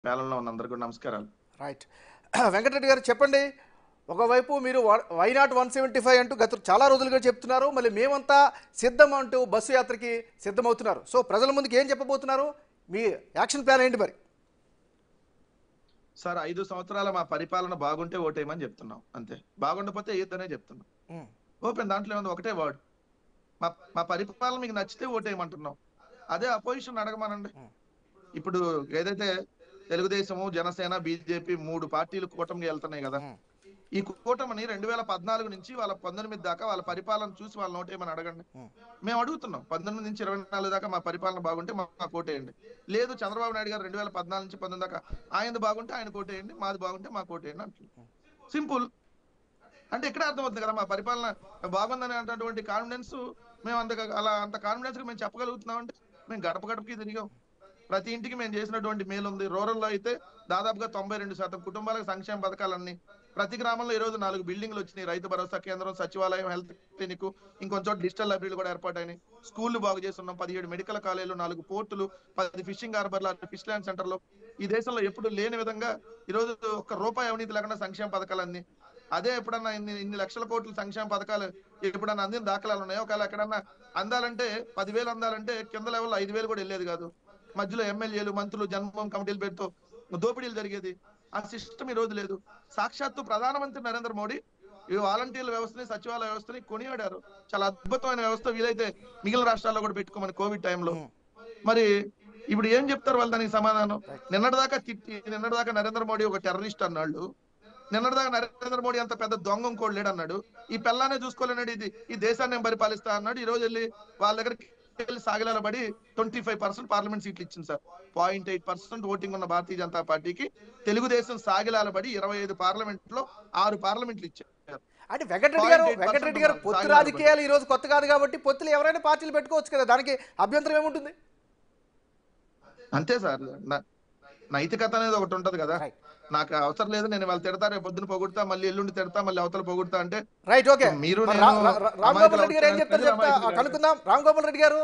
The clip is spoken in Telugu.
పేలంలో ఉన్న అందరికీ కూడా నమస్కారాలు. రైట్. వెంకటరెడ్డి గారు చెప్పండి. ఒకవైపు మీరు వైనాట్ 175 అంటూ గత చాలా రోజులుగా చెప్తున్నారు. మళ్ళీ మేమంతా సిద్ధం అంటూ బస్సు యాత్రకి సిద్ధమవుతున్నారు. సో ప్రజల ముందుకు ఏం చెప్పబోతున్నారు? మీ యాక్షన్ ప్లాన్ ఏంటి మరి? సార్ 5 సంవత్సరాల మా పరిపాలన బాగుంటే ఓటేయమని చెప్తున్నాం. అంతే. బాగుండకపోతే ఏద్దనే చెప్తున్నాం. ఉమ్, ఓపెన్ దాంట్లో ఏముంది, ఒకటే వర్డ్. మా మా పరిపాలన మీకు నచ్చితే ఓటేయమంటున్నాం. అదే అపోజిషన్ అడగమనండి. ఉమ్, ఇప్పుడు ఏదైతే తెలుగుదేశము, జనసేన, బీజేపీ 3 పార్టీలు కూటమికి వెళ్తున్నాయి కదా. ఉమ్, ఈ కూటమిని 2014 నుంచి వాళ్ళ 19 దాకా వాళ్ళ పరిపాలన చూసి వాళ్ళ ఓటేయమని అడగండి. ఉమ్, మేము అడుగుతున్నాం. 19 నుంచి 24 దాకా మా పరిపాలన బాగుంటే మాకు ఓటేయండి. లేదు చంద్రబాబు నాయుడు గారు 2014 నుంచి 19 దాకా ఆయనది బాగుంటే ఆయన ఓటేయండి, మాది బాగుంటే మాకు ఓటేయండి అంటున్నాం. సింపుల్. అంటే ఇక్కడే అర్థమవుతుంది కదా మా పరిపాలన బాగుందని అన్నటువంటి కాన్ఫిడెన్స్. మేము అంత కాన్ఫిడెన్స్ గా మేము చెప్పగలుగుతున్నాం అంటే మేము గడప గడపకి తిరిగాం. ప్రతి ఇంటికి మేము చేసినటువంటి మేలు ఉంది. రూరల్ లో అయితే దాదాపుగా 92% కుటుంబాలకు సంక్షేమ పథకాలన్నీ. ప్రతి గ్రామంలో ఈ రోజు 4 బిల్డింగ్లు వచ్చినాయి. రైతు భరోసా కేంద్రం, సచివాలయం, హెల్త్ క్లినిక్, ఇంకొంచెం డిజిటల్ లైబ్రరీలు కూడా ఏర్పాటైనాయి. స్కూళ్లు బాగు చేస్తున్నాం. 17 మెడికల్ కాలేజీలు, 4 పోర్టులు, 10 ఫిషింగ్ హార్బర్లు, ఫిష్ ల్యాండ్ సెంటర్లు. ఈ దేశంలో ఎప్పుడు లేని విధంగా ఈ రోజు ఒక్క రూపాయి అవినీతి లేకుండా సంక్షేమ పథకాలన్నీ. అదే ఎప్పుడన్నా ఇన్ని లక్షల కోట్ల సంక్షేమ పథకాలు ఎప్పుడన్నా అందిన దాఖలాలు ఉన్నాయి? ఒకవేళ ఎక్కడన్నా అందాలంటే 10,000 అందాలంటే కింద లెవెల్లో 5,000 కూడా వెళ్ళేది కాదు. మధ్యలో ఎమ్మెల్యేలు, మంత్రులు, జన్మభూమి కమిటీల పేరుతో దోపిడీలు జరిగేది. ఆ సిస్టమ్ ఈ రోజు లేదు. సాక్షాత్తు ప్రధానమంత్రి నరేంద్ర మోడీ ఈ వాలంటీర్ల వ్యవస్థని, సచివాలయ వ్యవస్థని కొనియాడారు. చాలా అద్భుతమైన వ్యవస్థ, వీలైతే మిగిలిన రాష్ట్రాల్లో కూడా పెట్టుకోమని కోవిడ్ టైంలో. ఉమ్, మరి ఇప్పుడు ఏం చెప్తారు వాళ్ళు దానికి సమాధానం? నిన్నటిదాకా నరేంద్ర మోడీ ఒక టెర్రరిస్ట్ అన్నాడు. నిన్నటిదాకా నరేంద్ర మోడీ అంత పెద్ద దొంగ ఇంకోటి లేడు అన్నాడు. ఈ పెళ్ళానే చూసుకోలేనాడు, ఈ దేశాన్ని నేను పరిపాలిస్తా అన్నాడు. ఈ రోజు వెళ్ళి వాళ్ళ దగ్గరికి వెళ్ళి సాగిలాల పడి 25% పార్లమెంట్ సీట్లు ఇచ్చింది సార్. 0.8% ఓటింగ్ ఉన్న భారతీయ జనతా పార్టీకి తెలుగుదేశం సాగిలాల పడి 25 పార్లమెంట్ లో 6 పార్లమెంట్లు ఇచ్చారు. అంటే వెంకటరెడ్డి గారు పొత్తు సాగిలాల పడి. రాజకీయాలు ఈ రోజు కొత్త కాదు కాబట్టి పొత్తులు ఎవరైనా పార్టీలు పెట్టుకోవచ్చు కదా, దానికి అభ్యంతరం ఏముంటుంది? అంతే సార్. నైతికత అనేది ఒకటి ఉంటది కదా. రైట్. నాకు అవసరం లేదు, నేను వాళ్ళు తిడతా, రేపు పొద్దున పొగుడతా, మళ్ళీ ఎల్లుండి తిడతా, మళ్ళీ అవతల పొగుడతా అంటే రైట్. ఓకే. మీరు మరి నేను రామ్ గోపాల్ అమాయకులు రెడ్డి గారు ఏం అవుతారని చెప్తారు ప్రజలు చెప్తా అమాయకులు కాదు. కనుక్కుందాం. రామ్ గోపాల్ రెడ్డి గారు